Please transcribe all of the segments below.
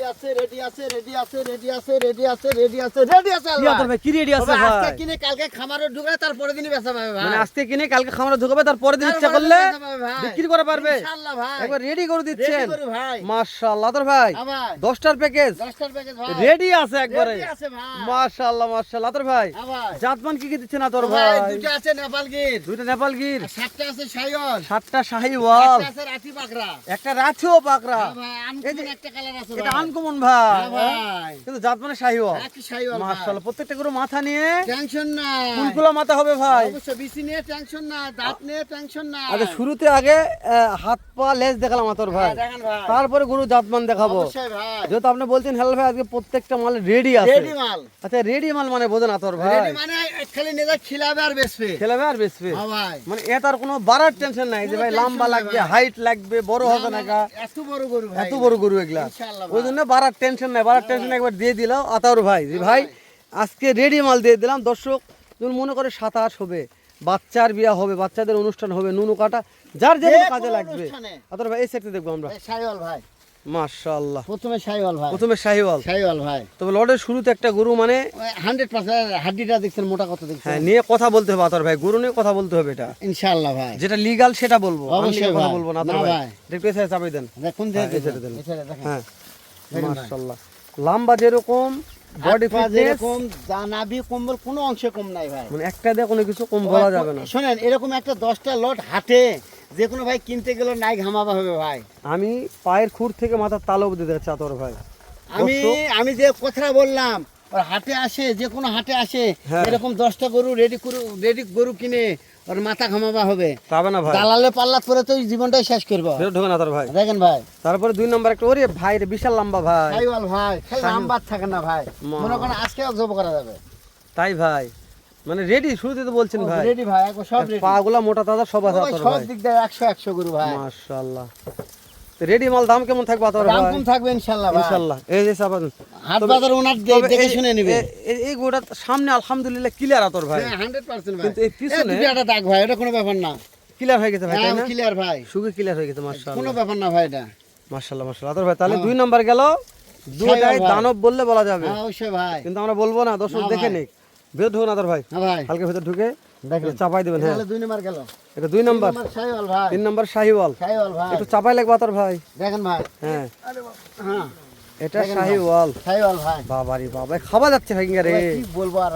কি রেডি আছে ভাই? আজকে কিনে কালকে খামারে ঢুকাবে তারপরে দিনই বেচা পাবে ভাই। মানে আজকে কিনে কালকে খামারে ঢুকাবে তারপরে দিন ইচ্ছা করলে বিক্রি করে পারবে। ইনশাআল্লাহ ভাই। একবার রেডি করে দিচ্ছেন। রেডি করে ভাই। মাশাআল্লাহ তোর ভাই। 10টার প্যাকেজ 10টার প্যাকেজ ভাই। রেডি আছে একবারে। রেডি আছে ভাই। মাশাআল্লাহ মাশাআল্লাহ তোর ভাই। ভাই। জাতমান কি কি দিচ্ছেন না তোর ভাই ভাই? দুটো আছে নেপাল গির। দুইটা নেপাল গির, 7টা আছে শাইওয়াল, 7টা শাহিওয়াল, 7টা আছে রাঠি পাকড়া। একটা রাছিও পাকড়া। ভাই আনকমন একটা কালার আছে ভাই। এটা আনকমন ভাই। ভাই। কিন্তু জাতমানে শাহিওয়াল। রাঠি শাইওয়াল। মাশাআল্লাহ প্রত্যেকটা গরু মাথা নিয়ে টেনশন নাই। ফুলকুলা মাথা হবে ভাই। অবশ্য বিসি নিয়ে টেনশন নাই, দাঁত নিয়ে টেনশন নাই। আচ্ছা শুরুতে আগে হাত পা লেজ দেখালাম তোর ভাই, দেখেন ভাই। তারপরে গরু জাতমান দেখাবো। অবশ্যই ভাই। যেহেতু আপনি বলছেন হেলাল ভাই আজকে প্রত্যেকটা মাল রেডি আছে। রেডি মাল। আচ্ছা রেডি মাল মানে বোঝেন না তোর ভাই? রেডি মানে খালি নিজে খিলাবে আর বেচবে। খেলাবে আর বেচবে। হ্যাঁ ভাই। মানে এ তার কোনো বাড়ার টেনশন নাই যে ভাই কোনো লম্বা tension নাই লাগবে, ভাই। হাইট লাগবে, বড় হবে না গা। এত বড় গরু ভাই। এত বড় গরু এগুলা। ইনশাআল্লাহ ওই ভাই। জন্য বাড়ার টেনশন নাই, বাড়ার টেনশন একবার দিয়ে দিলাম আতাউর ভাই যে ভাই আজকে রেডি মাল দিয়ে দিলাম। দর্শক যখন মনে করে 27 হবে, বাচ্চার বিয়া হবে, বাচ্চাদের অনুষ্ঠান হবে, নুনু কাটা, যার যে কোনো কাজে লাগবে। আতাউর ভাই এই সেটটা দেখবো আমরা। শাইওয়াল ভাই। মাশাআল্লাহ প্রথমে শাইওয়াল ভাই। প্রথমে শাহিওয়াল। শাইওয়াল ভাই। তবে লটের শুরুতে একটা গরু মানে 100% হাড্ডিটা দেখছেন মোটা কত দেখছেন। হ্যাঁ নিয়ে কথা বলতে হবে আতাউর ভাই, গরু নিয়ে কথা বলতে হবে। এটা ইনশাআল্লাহ ভাই। যেটা লিগ্যাল সেটা বলবো, অবশ্যই আমি কথা ভাই। বলবো না না আতাউর ভাই। ভাই। একটু এসে চাপাই দেন। দেখুন হ্যাঁ, দেখেন। এসে দেন। দেখেন। হ্যাঁ দেখেন ভাই। মাশাআল্লাহ লম্বা যেরকম বডি হাত পা ফিটনেস, যেরকম নাভি কম্বল কোনো অংশে কম নাই ভাই। মানে একটা দিয়ে কোনো কিছু কম বলা যাবে না। শোনেন এরকম একটা 10টা লট হাটে যে কোনো ভাই কিনতে গেলে নাই ঘামাবা হবে ভাই। আমি পায়ের খুর থেকে মাথার তালু অবধি দেখছি আতর ভাই। আমি যে কথা বললাম ওর হাটে আসে, যে কোনো হাটে আসে হ্যাঁ। এরকম 10টা গরু রেডি গরু কিনে ওর মাথা ঘামাবা হবে। পাবে না ভাই, দালালে পাল্লা করে তো জীবনটাই শেষ করবো। বেরো ঢোকে না আতর ভাই। দেখেন ভাই। তারপরে 2 নম্বর একটা ওরে ভাই রে বিশাল লম্বা ভাই। শাইওয়াল ভাই খালি নাম্বার থাকে না ভাই। মা। মনে করেন আজকে জব করা যাবে। তাই ভাই মানে রেডি শুরুতে তো বলছেন ভাই। রেডি ভাই একবার সব রেডি। পাগুলা মোটা তাজা সব আছে আতর সব ভাই। দিক দিয়ে 100 গরু ভাই। মাশাআল্লাহ। রেডি মাল দাম কেমন থাকবে আতর ভাই? দাম কম থাকবে ইনশাআল্লাহ ভাই। ইনশাআল্লাহ। এই যে চাপা দেন। হাট বাজার ওনার দেখে শুনে নেবে। এই গোটা সামনে আলহামদুলিল্লাহ ক্লিয়ার আতর ভাই। হ্যাঁ 100% ভাই। কিন্তু এই পিছনে দুটো দাগ ভাই, এটা কোনো ব্যাপার না। ক্লিয়ার হয়ে গেছে ভাই, তাই না? ক্লিয়ার ভাই। সুগে ক্লিয়ার হয়ে গেছে কোনো মাশাআল্লাহ। ব্যাপার না ভাই এটা। মাশাআল্লাহ মাশাআল্লাহ আতর ভাই তাহলে 2 নাম্বার গেল। দুটাই ভাই। দানব বললে বলা যাবে, হ্যাঁ অবশ্যই ভাই। কিন্তু আমরা বলবো না, দর্শক না দেখে ভাই। নিক। ভেতর ঢুকুন আতর ভাই, হ্যাঁ ভাই। হালকা ভেতর ঢুকে দেখেন চাপাই দিবেন। হ্যাঁ তাহলে 2 নাম্বার গেল। এটা 2 নাম্বার। শাইওয়াল ভাই। 3 নাম্বার শাহিওয়াল। শাইওয়াল ভাই। একটু চাপাই লাগবে আতর ভাই। দেখেন ভাই। হ্যাঁ হ্যাঁ এটা শাহিওয়াল। শাইওয়াল ভাই। বাবারি বাবা খাওয়া যাচ্ছে ভাই রে। ভাই, কি বলবো আর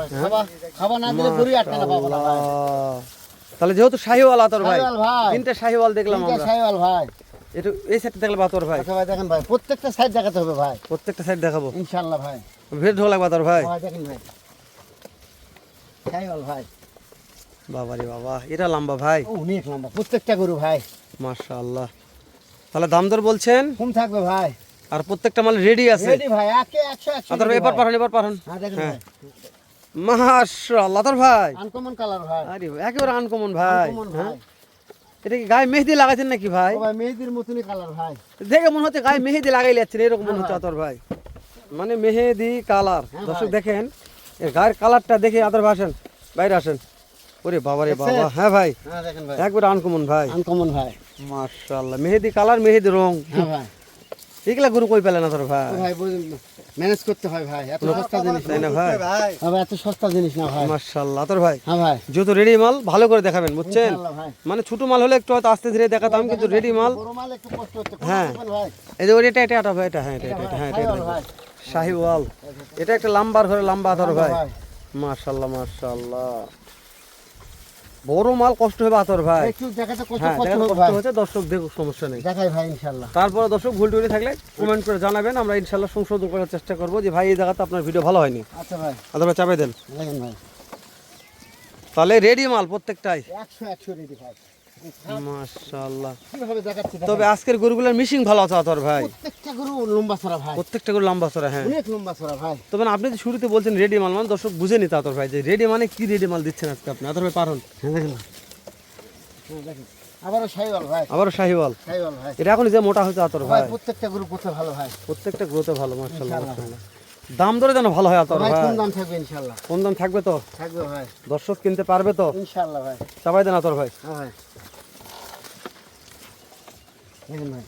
খাবা না দিলে পুরি আটকে না পাবো না ভাই। মাশাআল্লাহ। তাহলে যেহেতু শাহিওয়াল আতর ভাই, শাইওয়াল ভাই। 3টে শাহিওয়াল দেখলাম তিনটা আমরা। শাইওয়াল ভাই। একটু এই সাইডটা দেখলাম আতর ভাই। আচ্ছা ভাই দেখেন ভাই প্রত্যেকটা সাইড দেখাতে হবে ভাই প্রত্যেকটা সাইড দেখাবো। ইনশাআল্লাহ ভাই। ভেতর ঢোক লাগবে আতর ভাই। ভাই দেখেন ভাই শাইওয়াল ভাই। বাবারি বাবা এটা লম্বা ভাই। অনেক লম্বা প্রত্যেকটা গরু ভাই। মাশাআল্লাহ। তাহলে দাম দর বলছেন কম থাকবে ভাই। আর প্রত্যেকটা মাল রেডি আছে। রেডি ভাই একে 100 আতর ভাই এবার পাঠান এবার পাঠান। হ্যাঁ দেখেন হ্যাঁ ভাই মাশাআল্লাহ আতর ভাই। আনকমন কালার ভাই। আরে একেবারে আনকমন ভাই। আনকমন হ্যাঁ ভাই। এটা কি গায়ে মেহেদি লাগাইছেন নাকি ভাই? ও ভাই মেহেদির মতনই কালার ভাই। দেখে মনে হচ্ছে গায়ে মেহেদি লাগাই যাচ্ছেন এরকম মনে হচ্ছে আতর ভাই। মানে মেহেদি কালার। হ্যাঁ দর্শক ভাই। দেখেন এর গায়ের কালারটা দেখে আতর ভাই আসেন বাইরে আসেন। ওরে বাবা রে বাবা। হ্যাঁ ভাই হ্যাঁ দেখেন ভাই একবারে আনকমন ভাই। আনকমন ভাই। মাশাআল্লাহ মেহেদি কালার মেহেদি রং। হ্যাঁ ভাই। এগুলা গরু কই পেলেন আতর ভাই? ও ভাই ম্যানেজ করতে হয় ভাই, এত সস্তা জিনিস তাই না না ভাই? হ্যাঁ ভাই এত সস্তা জিনিস না ভাই। মাশাআল্লাহ আতর ভাই হ্যাঁ ভাই যেহেতু রেডি মাল ভালো করে দেখাবেন বুঝছেন। ইনশাআল্লাহ ভাই। মানে ছোট মাল হলে একটু হয়তো আস্তে ধীরে দেখাতাম, কিন্তু রেডি মাল। বড় মাল একটু কষ্ট হচ্ছে হ্যাঁ। ভাই। এই যে এটা এটা এটা ভাই এটা হ্যাঁ এটা এটা হ্যাঁ এটা শাইওয়াল ভাই। শাহিওয়াল। এটা একটা লাম্বার ঘরে লম্বা আতর ভাই। ভাই মাশাআল্লাহ মাশাআল্লাহ বড় মাল কষ্ট হবে আতর ভাই। একটু দেখাতে কষ্ট হ্যাঁ কষ্ট দেখার হবে কষ্ট ভাই। হচ্ছে, দর্শক দেখুক সমস্যা নেই। দেখাই ভাই ইনশাআল্লাহ। তারপরে দর্শক ভুল টুটি থাকলে কমেন্ট করে জানাবেন, আমরা ইনশাআল্লাহ সংশোধন করার চেষ্টা করবো যে ভাই এই জায়গাতে আপনার ভিডিও ভালো হয়নি। আচ্ছা ভাই আতর ভাই চাপাই দেন। দেখেন ভাই তাহলে রেডি মাল প্রত্যেকটাই 100 রেডি ভাই। মাশাআল্লাহ। কিভাবে দেখাচ্ছি দেখেন। তবে আজকের গরুগুলোর মিশিং ভালো আছে আতর ভাই। প্রত্যেকটা গরু লম্বা ছড়া ভাই। প্রত্যেকটা গরু লম্বা চড়া। হ্যাঁ অনেক লম্বা ছড়া ভাই। তবে আপনি যে শুরুতে বলছেন রেডি মাল, মানে দর্শক বুঝে নিতে আতর ভাই যে রেডি মানে কি রেডি মাল দিচ্ছেন আজকে আপনি। আতর ভাই পারুন। হ্যাঁ দেখেন হ্যাঁ দেখেন আবারও শাইওয়াল ভাই। আবারও শাহিওয়াল। শাইওয়াল ভাই। এটা এখন যে মোটা হচ্ছে আতর ভাই ভাই। প্রত্যেকটা গরু কোথা ভালো ভাই। প্রত্যেকটা গ্রোথে ভালো মাশাআল্লাহ ইনশাআল্লাহ। মাশাআল্লাহ। দাম দরে যেন ভালো হয় আতর ভাই ভাই। কোন দাম থাকবে ইনশাআল্লাহ। কোন দাম থাকবে তো? থাকবে ভাই দর্শক কিনতে পারবে তো? ইনশাআল্লাহ ভাই। চাপাই দেন আতর ভাই। হ্যাঁ ভাই দেখেন ভাই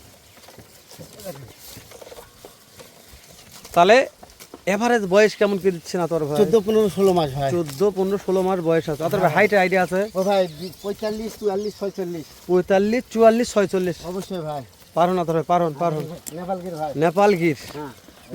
তাহলে এভারেজ বয়স কেমন কি দিচ্ছেন আতর ভাই? 14 15 16 মাস ভাই। 14 15 16 মাস বয়স আছে আতর ভাই। হাইটের আইডিয়া আছে? ও ভাই 45 44 46 45 44 46 অবশ্যই ভাই। পারুন আতর ভাই, পারুন পারুন। নেপাল গির ভাই। নেপাল গির, হ্যাঁ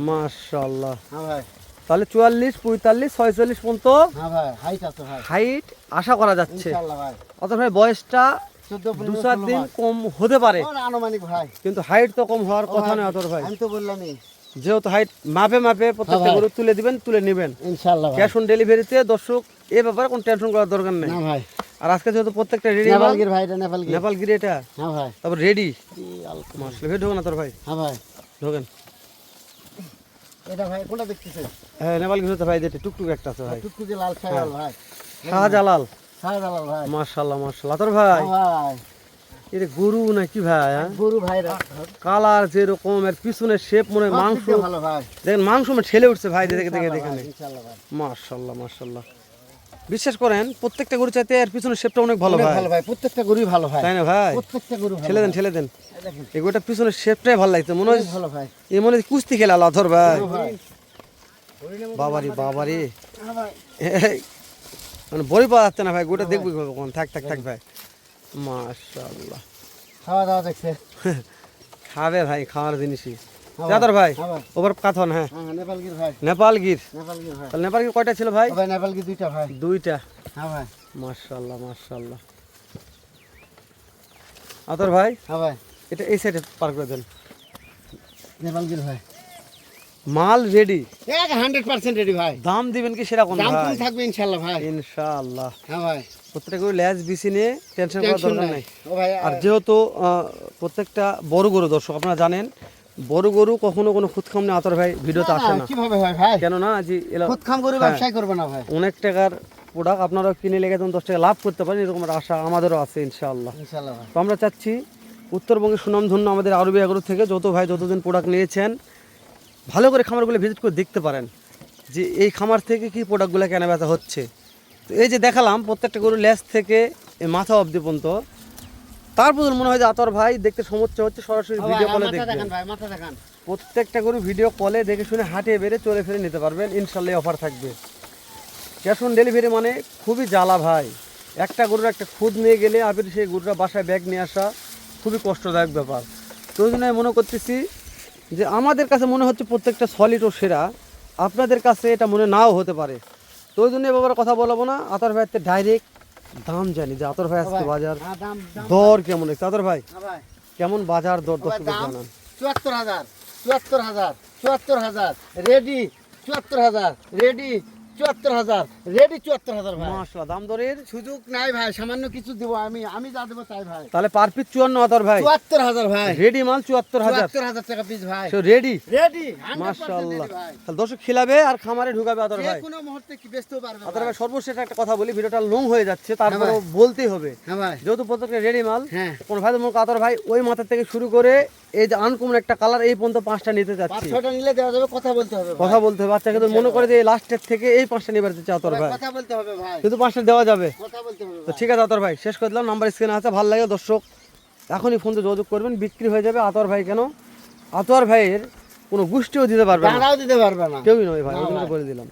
মাশাআল্লাহ। হ্যাঁ ভাই। তাহলে 44 45 46 পর্যন্ত হ্যাঁ ভাই হাইট আছে ভাই হাইট আশা করা যাচ্ছে। ইনশাআল্লাহ ভাই। অতএব ভাই বয়সটা 14 দু 15 চার 16 দিন মাস। কম হতে পারে, ওর আনুমানিক ভাই। কিন্তু হাইট তো কম হওয়ার ও কথা ভাই, নয় আতর ভাই। আমি তো বললামই যেহেতু হাইট মাপে মাপে প্রত্যেকটা হ্যাঁ ভাই। গরু তুলে দিবেন, তুলে নেবেন। ইনশাআল্লাহ ভাই। ক্যাশ অন ডেলিভারিতে দর্শক এ ব্যাপারে কোনো টেনশন করার দরকার নেই। না ভাই। আর আজকে যেহেতু প্রত্যেকটা রেডি নেপাল গির ভাই, এটা নেপাল গির। নেপাল গিরি এটা, হ্যাঁ ভাই। তারপর রেডি জি, আলকা। মাসলে ভেট ঢোকেন না তোর ভাই, হ্যাঁ ভাই। ঢোকেন। এটা ভাই কোনটা দেখতেছেন? হ্যাঁ নেপাল গিরি তো ভাই, যেটা টুকটুক একটা আছে ভাই, টুকটুকে লাল ছাগল ভাই। শাহজালাল। ছাগল ভাই। মাশাআল্লাহ মাশাআল্লাহ তোর ভাই। হ্যাঁ ভাই। এটা গরু নাকি ভাই? হ্যাঁ? গরু ভাই কালার যেরকম, এর পিছনের শেপ মনে হয় মাংস, ভালো ভাই। দেখেন মাংস মনে ঠেলে উঠছে ভাই, দেখে দেখে দেখেন। ইনশাআল্লাহ ভাই। মাশাআল্লাহ মাশাআল্লাহ। বিশ্বাস করেন প্রত্যেকটা গরু চাইতে এর পিছনের শেপটা অনেক ভালো অনেক ভাই, ভালো ভাই, প্রত্যেকটা গরুই ভালো ভাই। তাই না ভাই? প্রত্যেকটা গরু ভালো। ঠেলে দেন ঠেলে দেন। এই দেখেন, এই গরুটার পিছনের শেপটাই ভালো লাগছে, মনে হয় অনেক ভালো ভাই। এ মনে হয় কুস্তি খেলা লাথর ভাই। ভাই। বাবারি বাবারি, হ্যাঁ ভাই। এই, মানে বড়ি পাওয়া যাচ্ছে না ভাই, গোটা দেখবি কখন। থাক থাক থাক ভাই, মাশাআল্লাহ। খাওয়া দাওয়া দেখছে। খাবে ভাই, খাওয়ার জিনিসই। হ্যাঁ যাতর ভাই হ্যাঁ ভাই। ওভার কাথন। হ্যাঁ হ্যাঁ নেপাল গির ভাই। নেপাল গির। নেপাল গির ভাই। তাহলে নেপাল গির কয়টা ছিল ভাই? ও ভাই নেপাল গির দুইটা ভাই। দুইটা। হ্যাঁ ভাই। মাশাআল্লাহ মাশাআল্লাহ। আতর ভাই হ্যাঁ ভাই। এটা এই সাইডে পার করে দেন। নেপাল গির ভাই। মাল রেডি, 100% রেডি ভাই। দাম দিবেন কি সেরকম দাম ভাই? কম থাকবে ইনশাআল্লাহ ভাই। ইনশাআল্লাহ। হ্যাঁ ভাই। প্রত্যেকটা গরু ল্যাজ বিসি নিয়ে টেনশন করার টেনশন দরকার নাই। নেই। ও ভাই আর যেহেতু প্রত্যেকটা বড় গরু দর্শক আপনারা জানেন, বড় গরু কখনো কোনো খুদখাম নিয়ে আতর ভাই ভিডিওতে আসে না। কিভাবে হয় ভাই? কেননা যে এলা খুদ খাম গরু হ্যাঁ। ব্যবসায় করবে না ভাই। অনেক টাকার প্রোডাক্ট আপনারা কিনে লেগে তখন 10 টাকা লাভ করতে পারেন, এরকম একটা আশা আমাদেরও আছে ইনশাআল্লাহ। ইনশাআল্লাহ ভাই। তো আমরা চাচ্ছি উত্তরবঙ্গের সুনামধন্য আমাদের আরবি এগ্রো থেকে যত ভাই যতদিন প্রোডাক্ট নিয়েছেন ভালো করে খামারগুলো ভিজিট করে দেখতে পারেন যে এই খামার থেকে কি প্রোডাক্টগুলো কেনা বেচা হচ্ছে। তো এই যে দেখালাম প্রত্যেকটা গরুর লেজ থেকে এই মাথা অবধি পর্যন্ত, তারপর মনে হয় যে আতর ভাই দেখতে সমস্যা হচ্ছে, সরাসরি ও ভাই, ভিডিও কলে মাথা দেখবেন। দেখান ভাই, মাথা দেখান। প্রত্যেকটা গরু ভিডিও কলে দেখে শুনে হাঁটিয়ে বেড়ে চলে ফিরে নিতে পারবেন, ইনশাল্লাহ অফার থাকবে। ক্যাশ অন ডেলিভারি মানে খুবই জ্বালা ভাই, একটা গরুর একটা খুদ নিয়ে গেলে আপনি সেই গরুটা বাসায় ব্যাগ নিয়ে আসা খুবই কষ্টদায়ক ব্যাপার। তো ওই জন্য আমি মনে করতেছি যে আমাদের কাছে মনে হচ্ছে প্রত্যেকটা সলিড ও সেরা, আপনাদের কাছে এটা মনে নাও হতে পারে। তো ওই জন্য এ ব্যাপারে কথা বলবো না, আতর ভাইয়ের ডাইরেক্ট দাম জানি যে আতর ভাই আজকে বাজার হ্যাঁ, দাম দাম। দর কেমন হচ্ছে। আতর ভাই হ্যাঁ ভাই। কেমন বাজার দর ও ভাই, দর্শকদের দাম জানান। 74,000 74,000 74,000 রেডি 74,000 রেডি 74,000 রেডি 74,000 ভাই। মাশাআল্লাহ, দাম দরের সুযোগ নাই ভাই, সামান্য কিছু দেবো আমি যা দেবো তাই ভাই। তাহলে পার পিস 54 আতর ভাই, 74,000 ভাই। রেডি মাল 74,000 74,000 টাকা পিস ভাই। রেডি। রেডি 100% মাশাআল্লাহ, ready ভাই। তাহলে দর্শক খিলাবে আর খামারে ঢুকাবে আতর যে ভাই। কোনো মুহূর্তে কি বেচতেও পারবে আতর ভাই। ভাই সর্বশেষ একটা কথা বলি, ভিডিওটা লং হয়ে যাচ্ছে, তারপরে হ্যাঁ বলতেই হবে হ্যাঁ ভাই। যেহেতু প্রত্যেকটা রেডি মাল। হ্যাঁ। কোন ভাই মুখ আতর ভাই ওই মাথা থেকে শুরু করে এই যে আনকমন একটা কালার এই পর্যন্ত 5টা নিতে পাঁচ চাচ্ছি। ছয়টা নিলে দেওয়া যাবে, কথা বলতে হবে ভাই। কথা বলতে হবে, বাচ্চা কিন্তু মনে করে যে এই লাস্টের থেকে এই 5টা নিবার দিচ্ছে আতর ভাই, কথা বলতে হবে ভাই। কিন্তু 5টা দেওয়া যাবে। কথা বলতে হবে তো ভাই। ঠিক আছে আতর ভাই, শেষ করে দিলাম। নাম্বার স্ক্রিনে আছে, ভালো লাগে দর্শক এখনই ফোন দিয়ে যোগাযোগ করবেন, বিক্রি হয়ে যাবে। আতর ভাই কেন, আতর ভাইয়ের কোনো গোষ্ঠীও দিতে পারবে না, দাঁড়াও দিতে পারবে না। কেউই নয় ভাই, না ওই জন্য ভাই। বলে দিলাম।